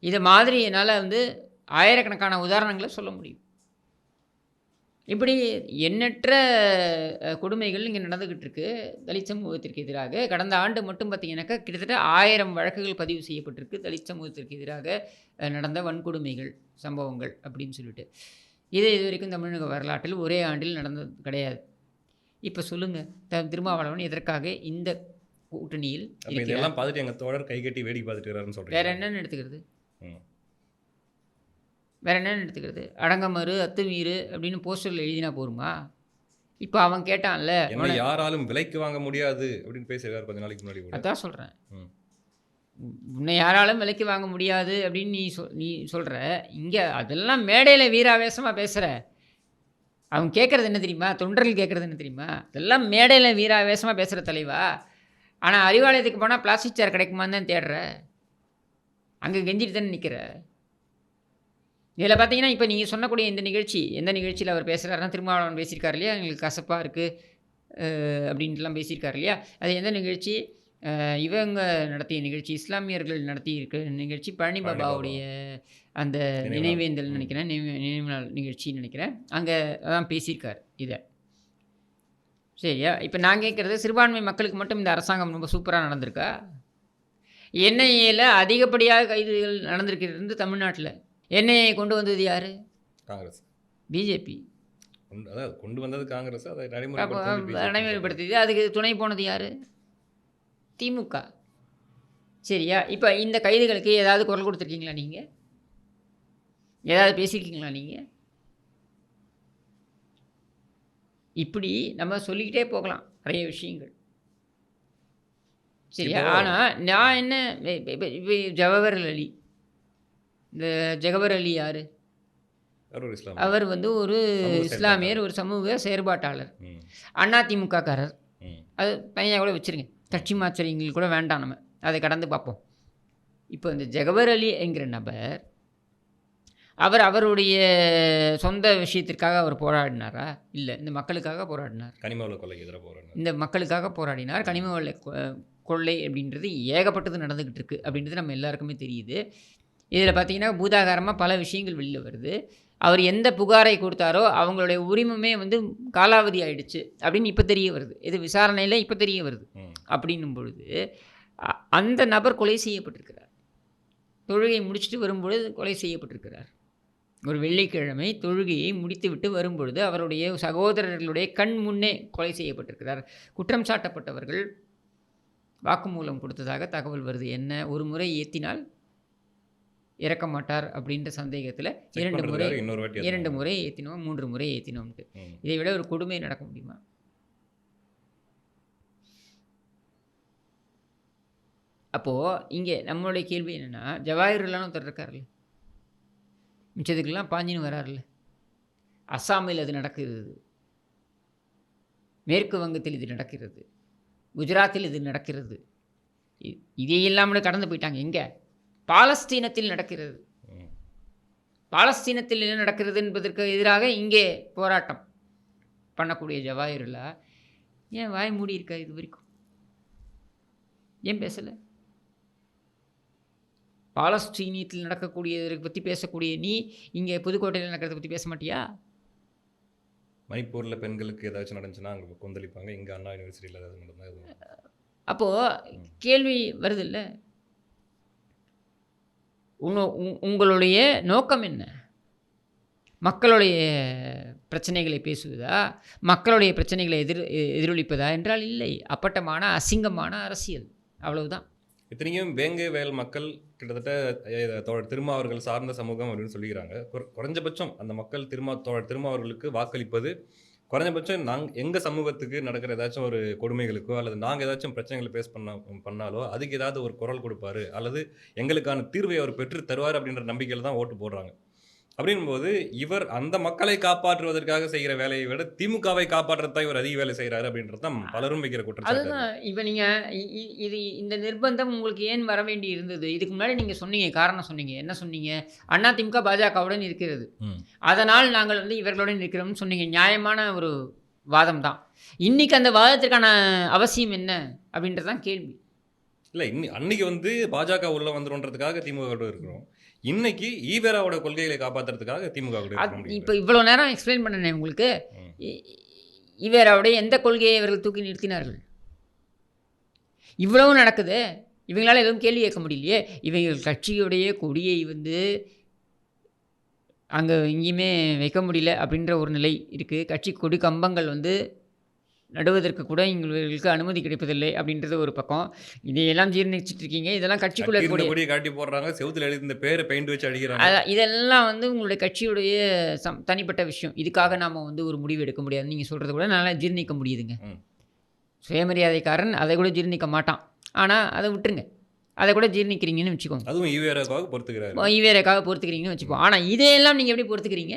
இதை மாதிரி என்னால் வந்து ஆயிரக்கணக்கான உதாரணங்களை சொல்ல முடியும். இப்படி எண்ணற்ற கொடுமைகள் இங்கே நடந்துக்கிட்டு இருக்கு தலித் சமூகத்திற்கு எதிராக. கடந்த ஆண்டு மட்டும் பார்த்திங்கனாக்கா கிட்டத்தட்ட 1000 வழக்குகள் பதிவு செய்யப்பட்டிருக்கு தலித் சமூகத்திற்கு எதிராக நடந்த வன்கொடுமைகள், சம்பவங்கள் அப்படின்னு சொல்லிட்டு. இது வரைக்கும் தமிழக வரலாற்றில் ஒரே ஆண்டில் நடந்தது கிடையாது. இப்போ சொல்லுங்கள், திருமாவளவன் எதற்காக இந்த கூட்டணியில் அப்ப இருக்கிறார்? இதெல்லாம் பார்த்துட்டு எங்க தோழர் கை கட்டி வேடிக்கை பார்த்துட்டு இருக்காருன்னு சொல்றீங்க. வேற என்னன்னு எடுத்துக்கிறது? ம். வேற என்னன்னு எடுத்துக்கிறது? அடங்கமறு அத்துமீறு அப்படின்னு போஸ்டரில் எழுதினா போருமா? இப்போ அவன் கேட்டான்ல, என்னை யாராலும் விலைக்கு வாங்க முடியாது அப்படின்னு பேசியிருக்காரு கொஞ்ச நாளைக்கு முன்னாடி கூட. அதான் சொல்கிறேன், ம். உன்னை யாராலும் விலைக்கு வாங்க முடியாது அப்படின்னு நீ சொல்கிற. இங்கே அதெல்லாம் மேடையில் வீராவேசமாக பேசுகிற. அவன் கேட்குறது என்ன தெரியுமா? தொண்டர்கள் கேட்குறது என்ன தெரியுமா? அதெல்லாம் மேடையில் வீராவேசமாக பேசுகிற தலைவா. ஆனால் அறிவாலயத்துக்கு போனால் பிளாஸ்டிக் சேர் கிடைக்குமான்னு தான் தேடுற. அங்கே கெஞ்சிட்டு தானே நிற்கிற. இதில் பார்த்தீங்கன்னா இப்போ நீங்கள் சொன்னக்கூடிய இந்த நிகழ்ச்சி, எந்த நிகழ்ச்சியில் அவர் பேசுகிறாருன்னா, திருமாவளவன் பேசியிருக்காரு இல்லையா, எங்களுக்கு கசப்பாக இருக்குது அப்படின்ட்டுலாம் பேசியிருக்காரு இல்லையா. அது எந்த நிகழ்ச்சி? இவங்க நடத்திய நிகழ்ச்சி, இஸ்லாமியர்கள் நடத்தியிருக்க நிகழ்ச்சி, பழனி பாபாவுடைய அந்த நினைவேந்தல் நினைக்கிறேன், நினைவு நாள் நிகழ்ச்சின்னு நினைக்கிறேன். அங்கே தான் பேசியிருக்கார் இதை. சரியா? இப்போ நான் கேட்குறது, சிறுபான்மை மக்களுக்கு மட்டும் இந்த அரசாங்கம் ரொம்ப சூப்பராக நடந்திருக்கா? என்ஐஏல அதிகப்படியாக கைதுகள் நடந்திருக்கிறது தமிழ்நாட்டில். என்ஐஏ கொண்டு வந்தது யார்? காங்கிரஸ், பிஜேபி. அதாவது கொண்டு வந்தது காங்கிரஸ், அதை நடைமுறைப்படுத்தியது. அதுக்கு துணை போனது யார்? திமுக. சரியா? இப்போ இந்த கைதுகளுக்கு ஏதாவது குரல் கொடுத்துருக்கீங்களா நீங்கள்? ஏதாவது பேசியிருக்கீங்களா நீங்கள்? இப்படி நம்ம சொல்லிக்கிட்டே போகலாம் நிறைய விஷயங்கள். சரியா? ஆனால் நான் என்ன, ஜவஹர் அலி, இந்த ஜவஹர் அலி யார்? அவர் வந்து ஒரு இஸ்லாமியர், ஒரு சமூக செயற்பாட்டாளர், அதிமுககாரர். அது தனியாக கூட வச்சுருங்க, கட்சி மாச்சரியங்கள் கூட வேண்டாம், நம்ம அதை கடந்து பார்ப்போம். இப்போ இந்த ஜவஹர் அலி என்கிற நபர், அவருடைய சொந்த விஷயத்திற்காக அவர் போராடினாரா? இல்லை, இந்த மக்களுக்காக போராடினார். கனிம வள கொள்ளைக்கு எதிராக போராடினார். இந்த மக்களுக்காக போராடினார். கனிம வள கொள்ளை அப்படின்றது ஏகப்பட்டது நடந்துக்கிட்டு இருக்குது அப்படின்றது நம்ம எல்லாருக்குமே தெரியுது. இதில் பார்த்திங்கன்னா பூதாகாரமாக பல விஷயங்கள் வெளியில் வருது. அவர் எந்த புகாரை கொடுத்தாரோ அவங்களுடைய உரிமமே வந்து காலாவதி ஆயிடுச்சு அப்படின்னு இப்போ தெரிய வருது. இது விசாரணையில் இப்போ தெரிய வருது. அப்படின்னும் பொழுது அந்த நபர் கொலை செய்யப்பட்டிருக்கிறார். தொழுகை முடிச்சுட்டு வரும்பொழுது கொலை செய்யப்பட்டிருக்கிறார். ஒரு வெள்ளிக்கிழமை தொழுகையை முடித்துவிட்டு வரும்பொழுது அவருடைய சகோதரர்களுடைய கண் முன்னே கொலை செய்யப்பட்டிருக்கிறார். குற்றம் சாட்டப்பட்டவர்கள் வாக்குமூலம் கொடுத்ததாக தகவல் வருது. என்ன, ஒரு முறை ஏற்றினால் இறக்க மாட்டார் அப்படின்ற சந்தேகத்தில் 2 முறை ஏற்றினோம், 3 முறை ஏற்றினோம்ட்டு. இதை விட ஒரு கொடுமை நடக்க முடியுமா? அப்போது இங்கே நம்மளுடைய கேள்வி என்னென்னா, ஜவாஹிர்லான்னு ஒருத்தர் இருக்கார்ல, மிச்சத்துக்கெல்லாம் பாஞ்சின்னு வராருல்ல. அஸ்ஸாமில் அது நடக்கிறது, மேற்கு வங்கத்தில் இது நடக்கிறது, குஜராத்தில் இது நடக்கிறது. இதே இல்லாமல் கடந்து போயிட்டாங்க. எங்கே? பாலஸ்தீனத்தில் நடக்கிறது. பாலஸ்தீனத்தில் என்ன நடக்கிறது என்பதற்கு எதிராக இங்கே போராட்டம் பண்ணக்கூடிய ஜவாஹிர்லா ஏன் வாய் மூடி இருக்கா? இது வரைக்கும் ஏன் பேசலை? பாலஸ்தீனியத்தில் நடக்கக்கூடியதை பற்றி பேசக்கூடிய நீ இங்கே புதுக்கோட்டையில் நடக்கிறத பற்றி பேச மாட்டியா? மணிப்பூரில் பெண்களுக்கு ஏதாச்சும் நடந்துச்சுன்னா அங்கே கொந்தளிப்பாங்க, இங்கே அண்ணா யூனிவர்சிட்டியில் ஏதாவது நடந்தால். அப்போது கேள்வி வருது இல்லை, உங்களுடைய நோக்கம் என்ன? மக்களுடைய பிரச்சனைகளை பேசுவதா, மக்களுடைய பிரச்சனைகளை எதிரொலிப்பதா என்றால் இல்லை. அப்பட்டமான அசிங்கமான அரசியல், அவ்வளவுதான். இத்தனையும் வேங்கை வயல் மக்கள் கிட்டத்தட்ட தோழர் திருமா அவர்கள் சார்ந்த சமூகம் அப்படின்னு சொல்லிக்கிறாங்க. குறைஞ்சபட்சம் அந்த மக்கள் தோழர் திருமா அவர்களுக்கு வாக்களிப்பது குறைஞ்சபட்சம் எங்கள் சமூகத்துக்கு நடக்கிற ஏதாச்சும் ஒரு கொடுமைகளுக்கோ அல்லது நாங்கள் ஏதாச்சும் பிரச்சனைகளை பேஸ் பண்ணாலோ அதுக்கு ஏதாவது ஒரு குரல் கொடுப்பாரு அல்லது எங்களுக்கான தீர்வை அவர் பெற்று தருவார் அப்படின்ற நம்பிக்கையில் தான் ஓட்டு போடுறாங்க. அப்படின்போது இவர் அந்த மக்களை காப்பாற்றுவதற்காக செய்கிற வேலையை விட திமுகவை காப்பாற்றத்தான் இவர் அதிக வேலை செய்கிறாரு அப்படின்றது தான் பலரும் வைக்கிற குற்றச்சாட்டு. அதுதான். இப்போ நீங்கள் இந்த நிர்பந்தம் உங்களுக்கு ஏன் வர வேண்டி இருந்தது? இதுக்கு முன்னாடி நீங்கள் சொன்னீங்க, காரணம் சொன்னீங்க. என்ன சொன்னீங்க? அதிமுக பாஜகவுடன் இருக்கிறது, அதனால் நாங்கள் வந்து இவர்களுடன் இருக்கிறோம்னு சொன்னீங்க. நியாயமான ஒரு வாதம் தான். இன்றைக்கி அந்த வாதத்திற்கான அவசியம் என்ன அப்படின்றது தான் கேள்வி. இல்லை, அன்னைக்கு வந்து பாஜக உள்ள வந்துடும்ன்றதுக்காக திமுக இருக்கிறோம். இன்னைக்கு ஈவேராவோட கொள்கைகளை காப்பாற்றுறதுக்காக திமுக. இப்போ இவ்வளோ நேரம் எக்ஸ்பிளைன் பண்ணேன் உங்களுக்கு. ஈவேராவுடைய எந்த கொள்கையை இவர்கள் தூக்கி நிறுத்தினார்கள்? இவ்வளவு நடக்குது, இவங்களால எதுவும் கேள்வி கேட்க முடியலையே. இவங்க கட்சியுடைய கொடியை வந்து அங்கே எங்கேயுமே வைக்க முடியல அப்படின்ற ஒரு நிலை இருக்குது. கட்சி கொடி கம்பங்கள் வந்து நடுவதற்கு கூட எங்களுக்கு அனுமதி கிடைப்பதில்லை அப்படின்றது ஒரு பக்கம். இதையெல்லாம் ஜீர்ணிச்சிட்டு இருக்கீங்க. இதெல்லாம் கட்சிக்குள்ளே கட்டி இருந்த இருக்கக்கூடிய கொடியை காட்டி போடுறாங்க, செவுத்துல எழுதி இந்த பேரை பெயிண்ட் வச்சு அடிக்கிறாங்க. இதெல்லாம் வந்து உங்களுடைய கட்சியுடைய தனிப்பட்ட விஷயம். இதுக்காக நாம் வந்து ஒரு முடிவு எடுக்க முடியாது. நீங்கள் சொல்கிறது கூட நல்லா ஜீர்ணிக்க முடியுதுங்க. சுயமரியாதைக்காரன் அதை கூட ஜீர்ணிக்க மாட்டான். ஆனால் அதை விட்டுருங்க, அதை கூட ஜீர்ணிக்கிறீங்கன்னு வச்சுக்கோங்க. அதுவும் ஈவேராக்காக பொறுத்துக்கிறாரு. ஈவேராக்காக பொறுத்துக்கிறீங்கன்னு வச்சுப்போம். ஆனால் இதையெல்லாம் நீங்கள் எப்படி பொறுத்துக்கிறீங்க?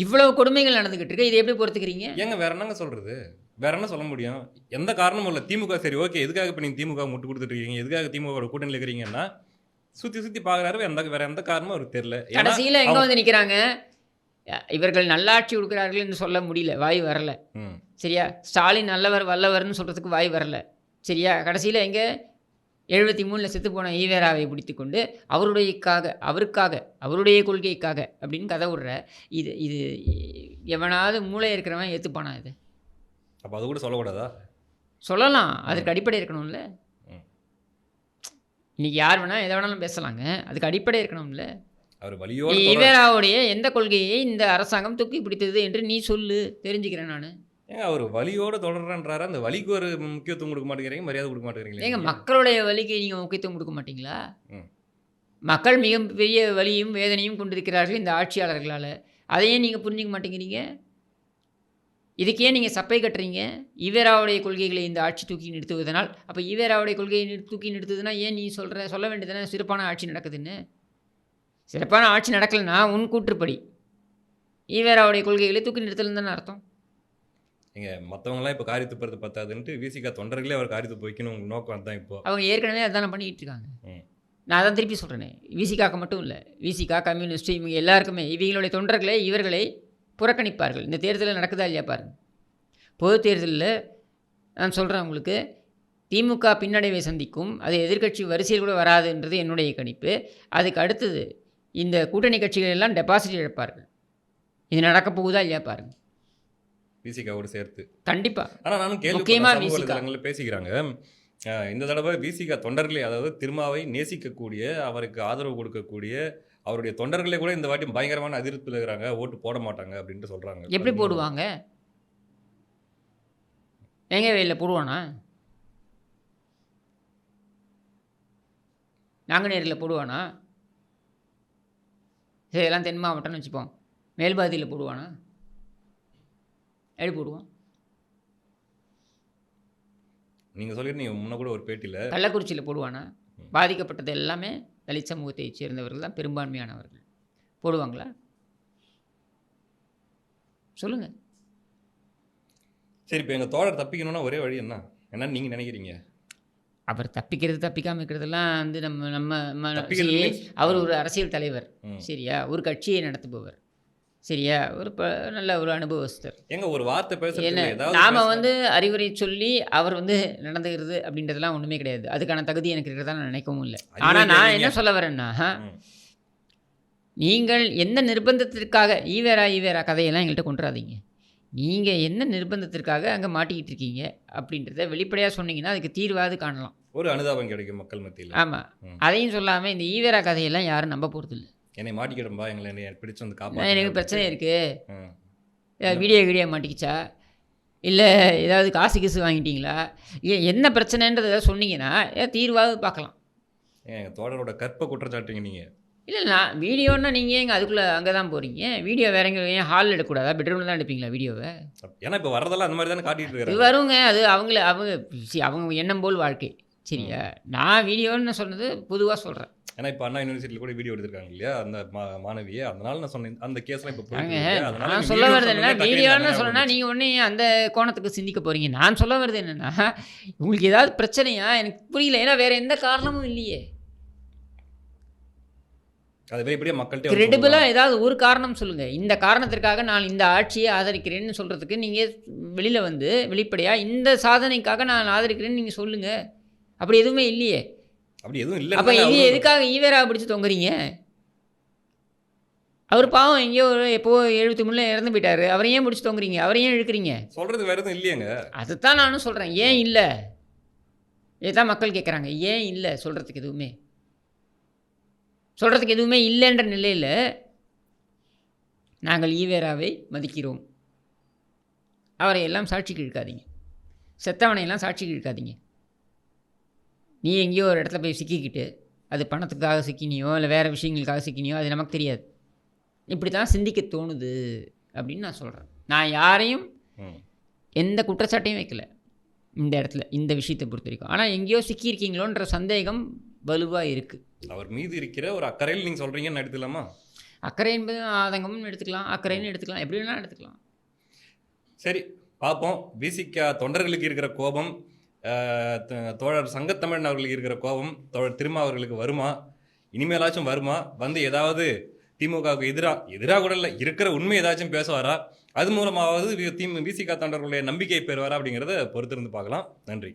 இவ்வளவு கொடுமைகள் நடந்துகிட்டு இருக்கு, இதை எப்படி பொறுத்துக்கிறீங்க? ஏங்க வேற என்னங்க சொல்றது? வேற என்ன சொல்ல முடியும்? எந்த காரணமும் இல்லை. திமுக சரி ஓகே, எதுக்காக இப்போ நீங்கள் திமுக முட்டு கொடுத்துட்டு இருக்கீங்க, எதுக்காக திமுக கூட்டணியில் இருக்கிறீங்கன்னா சுற்றி சுற்றி பார்க்குறாரு. வேற எந்த காரணமும் அவருக்கு தெரியல. கடைசியில் எங்கே வந்து நிற்கிறாங்க? இவர்கள் நல்லாட்சி கொடுக்குறார்கள் என்று சொல்ல முடியல, வாய் வரல. சரியா? ஸ்டாலின் நல்லவர் வல்லவர்னு சொல்கிறதுக்கு வாய் வரல. சரியா? கடைசியில் எங்கே 73 செத்து போன ஈவேராவை பிடித்து கொண்டு அவருக்காக அவருடைய கொள்கைக்காக அப்படின்னு கதை விடுற. இது எவனாவது மூளை இருக்கிறவன் ஏற்றுப்பானா? இது அப்போ அது கூட சொல்லக்கூடாதா? சொல்லலாம், அதற்கு அடிப்படை இருக்கணும்ல. இன்னைக்கு யார் வேணால் எதை வேணாலும் பேசலாங்க, அதுக்கு அடிப்படை இருக்கணும்ல. அவர் வலியோடு ஈவேராவுடைய எந்த கொள்கையை இந்த அரசாங்கம் தூக்கி பிடித்தது என்று நீ சொல்லு, தெரிஞ்சுக்கிறேன் நான். ஏங்க அவர் வலியோடு தொடர்றாரு, அந்த வலிக்கு ஒரு முக்கியத்துவம் கொடுக்க மாட்டேங்கிறீங்க, மரியாதை கொடுக்க மாட்டேங்கிறீங்க. ஏங்க மக்களுடைய வலிக்கு நீங்கள் முக்கியத்துவம் கொடுக்க மாட்டீங்களா? மக்கள் மிகப்பெரிய வலியும் வேதனையும் கொண்டிருக்கிறார்கள் இந்த ஆட்சியாளர்களால். அதையே நீங்கள் புரிஞ்சிக்க மாட்டேங்கிறீங்க. இதுக்கே நீங்கள் சப்பை கட்டுறீங்க. ஈவேராவுடைய கொள்கைகளை இந்த ஆட்சி தூக்கி நிறுத்துவதனால். அப்போ ஈவேராவுடைய கொள்கையை தூக்கி நிறுத்துதுன்னா ஏன் நீ சொல்ல வேண்டியதுனா சிறப்பான ஆட்சி நடக்குதுன்னு? சிறப்பான ஆட்சி நடக்கலைன்னா உன் கூற்றுப்படி ஈவேராவுடைய கொள்கைகளை தூக்கி நிறுத்தலன்னு தானே அர்த்தம். இங்கே மற்றவங்களாம் இப்போ காரி துப்புறது பத்தாதுன்ட்டு விசிகா தொண்டர்களே அவர் காரி துப்பு வைக்கணும் நோக்கம் தான். இப்போ அவங்க ஏற்கனவே அதான பண்ணிக்கிட்டு இருக்காங்க. நான் அதான் திருப்பி சொல்கிறேனே, விசிகாக்கு மட்டும் இல்லை, விசிகா கம்யூனிஸ்ட் இவங்க எல்லாருக்குமே இவங்களுடைய தொண்டர்களே இவர்களை புறக்கணிப்பார்கள். இந்த தேர்தலில் நடக்குதா இல்லையா பாருங்கள். பொது தேர்தலில் நான் சொல்கிறேன் உங்களுக்கு, திமுக பின்னடைவை சந்திக்கும், அது எதிர்க்கட்சி வரிசையில் கூட வராதுன்றது என்னுடைய கணிப்பு. அதுக்கு அடுத்தது இந்த கூட்டணி கட்சிகள் எல்லாம் டெபாசிட் இழப்பார்கள். இது நடக்க போகுதா இல்லையா பாருங்கள், விசிகாவோடு சேர்த்து. கண்டிப்பாக. ஆனால் நானும் கேள்வி பேசிக்கிறாங்க இந்த தடவை விசிகா தொண்டர்களே, அதாவது திருமாவை நேசிக்கக்கூடிய, அவருக்கு ஆதரவு கொடுக்கக்கூடிய அவருடைய தொண்டர்களே கூட இந்த வாட்டி பயங்கரமான அதிருப்தியில் இருக்கிறாங்க, ஓட்டு போட மாட்டாங்க அப்படின்ட்டு சொல்கிறாங்க. எப்படி போடுவாங்க? எங்கே வெயிலில் போடுவானா? நாங்குநேரில் போடுவானா? சரி, எல்லாம் தென் மாவட்டம்னு வச்சுப்போம். மேல்பாதியில் போடுவானா? எப்படி போடுவான்? நீங்கள் சொல்லியிருந்தீங்க முன்ன கூட ஒரு பேட்டியில். கள்ளக்குறிச்சியில் போடுவானா? பாதிக்கப்பட்டது எல்லாமே தலித் சமூகத்தை சேர்ந்தவர்கள் தான் பெரும்பான்மையானவர்கள். போடுவாங்களா? சொல்லுங்கள். சரி, இப்போ எங்கள் தோழர் தப்பிக்கணும்னா ஒரே வழி என்னன்னு நீங்கள் நினைக்கிறீங்க? அவர் தப்பிக்காமல் இருக்கிறதெல்லாம் வந்து நம்ம அவர் ஒரு அரசியல் தலைவர். சரியா? ஒரு கட்சியை நடத்துபவர். சரியா? நல்ல ஒரு அனுபவஸ்தர். எங்க ஒரு வார்த்தை பேசுறது நாம வந்து அறிவுரை சொல்லி அவர் வந்து நடந்துகிறது அப்படின்றதெல்லாம் ஒன்றுமே கிடையாது. அதுக்கான தகுதி எனக்கு இருக்கிறதா நான் நினைக்கவும் இல்லை. ஆனால் நான் என்ன சொல்ல வரேன்னா, நீங்கள் எந்த நிர்பந்தத்திற்காக ஈவேரா கதையெல்லாம் எங்கள்கிட்ட கொண்டுறாதீங்க. நீங்கள் என்ன நிர்பந்தத்திற்காக அங்கே மாட்டிக்கிட்டு இருக்கீங்க அப்படின்றத வெளிப்படையாக சொன்னீங்கன்னா அதுக்கு தீர்வாது காணலாம். ஒரு அனுதாபம் கிடைக்கும் மக்கள் மத்தியில். ஆமாம், அதையும் சொல்லாமல் இந்த ஈவேரா கதையெல்லாம் யாரும் நம்ப போகிறது இல்லை. என்னை மாட்டிக்கிடும்பா, எங்களை பிடிச்சி வந்து காப்பா, எனக்கு பிரச்சனை இருக்குது, வீடியோ மாட்டிக்கிச்சா, இல்லை ஏதாவது காசு வாங்கிட்டீங்களா, என்ன பிரச்சனைன்றதை சொன்னீங்கன்னா தீர்வாக பார்க்கலாம். எங்கள் தோழரோட கற்பை குற்றச்சாட்டுங்க நீங்கள். இல்லை, நான் வீடியோன்னா நீங்கள் எங்கே அதுக்குள்ளே அங்கே தான் போகிறீங்க? வீடியோ வேற எங்கே? ஏன் ஹாலில் எடுக்கக்கூடாதா? பெட்ரூமில் தான் எடுப்பீங்களா வீடியோவை? ஏன்னா இப்போ வரதெல்லாம் அந்த மாதிரி தானே காட்டிகிட்டு இருக்காரு. இது வருங்க, அது அவங்க எண்ணம் போல் வாழ்க்கை. சரியா? நான் வீடியோன்னு சொன்னது பொதுவாக சொல்கிறேன். ஏன்னா இப்போ அண்ணா யூனிவர்சிட்டியில் கூட வீடியோ எடுத்திருக்காங்க இல்லையா அந்த மாணவியை, அதனால நான் சொன்னேன் அந்த கேஸ்லாம் இப்போ நான் சொல்ல வருது என்னன்னா, வீடியோன்னு சொன்னா நீங்கள் ஒன்று அந்த கோணத்துக்கு சிந்திக்க போகிறீங்க. நான் சொல்ல வருது என்னென்னா, உங்களுக்கு ஏதாவது பிரச்சனையா எனக்கு புரியல. ஏன்னா வேறு எந்த காரணமும் இல்லையே. அது வெளிப்படையாக மக்கள்கிட்ட கிரெடிபிளாக ஏதாவது ஒரு காரணம் சொல்லுங்கள். இந்த காரணத்திற்காக நான் இந்த ஆட்சியை ஆதரிக்கிறேன்னு சொல்கிறதுக்கு நீங்கள் வெளியில் வந்து வெளிப்படையாக இந்த சாதனைக்காக நான் ஆதரிக்கிறேன்னு நீங்கள் சொல்லுங்கள். அப்படி எதுவுமே இல்லையே. அப்படி எதுவும் இல்லை. அப்போ இது எதுக்காக ஈவேரா பிடிச்சி தொங்குறீங்க? அவர் பாவம் எங்கேயோ எப்போ 73 இறந்து போயிட்டாரு. அவரை ஏன் பிடிச்சி தொங்குறீங்க? அவரை ஏன் இழுக்கிறீங்க? சொல்கிறது வேறு எதுவும் இல்லையங்க. அதுதான் நானும் சொல்கிறேன். ஏன் இல்லை? இதுதான் மக்கள் கேட்குறாங்க. ஏன் இல்லை? சொல்கிறதுக்கு எதுவுமே இல்லைன்ற நிலையில் நாங்கள் ஈவேராவை மதிக்கிறோம். அவரை எல்லாம் சாட்சிக்கு இழுக்காதீங்க. செத்தவனையெல்லாம் சாட்சிக்கு இழுக்காதீங்க. நீ எங்கேயோ ஒரு இடத்துல போய் சிக்கிக்கிட்டு அது பணத்துக்காக சிக்கினியோ இல்லை வேறு விஷயங்களுக்காக சிக்கினியோ அது நமக்கு தெரியாது. இப்படி தான் சிந்திக்க தோணுது அப்படின்னு நான் சொல்கிறேன். நான் யாரையும் எந்த குற்றச்சாட்டையும் வைக்கல இந்த இடத்துல, இந்த விஷயத்தை பொறுத்த வரைக்கும். ஆனால் எங்கேயோ சிக்கியிருக்கீங்களோன்ற சந்தேகம் வலுவாக இருக்குது. அவர் மீது இருக்கிற ஒரு அக்கறையில் நீங்கள் சொல்கிறீங்கன்னு எடுத்துக்கலாமா? அக்கறை என்பது ஆதங்கம்னு எடுத்துக்கலாம், அக்கறைன்னு எடுத்துக்கலாம், எப்படி வேணாலும் எடுத்துக்கலாம். சரி, பார்ப்போம். விசிக தொண்டர்களுக்கு இருக்கிற கோபம், தோழர் சங்கத்தமிழன் அவர்களுக்கு இருக்கிற கோபம் தோழர் திருமா அவர்களுக்கு வருமா? இனிமேலாச்சும் வருமா? வந்து ஏதாவது திமுகவுக்கு எதிராக கூட இல்லை, இருக்கிற உண்மை ஏதாச்சும் பேசுவாரா? அது மூலமாவது விசிக தொண்டர்களுடைய நம்பிக்கை பெறுவாரா? அப்படிங்கிறத பொறுத்திருந்து பார்க்கலாம். நன்றி.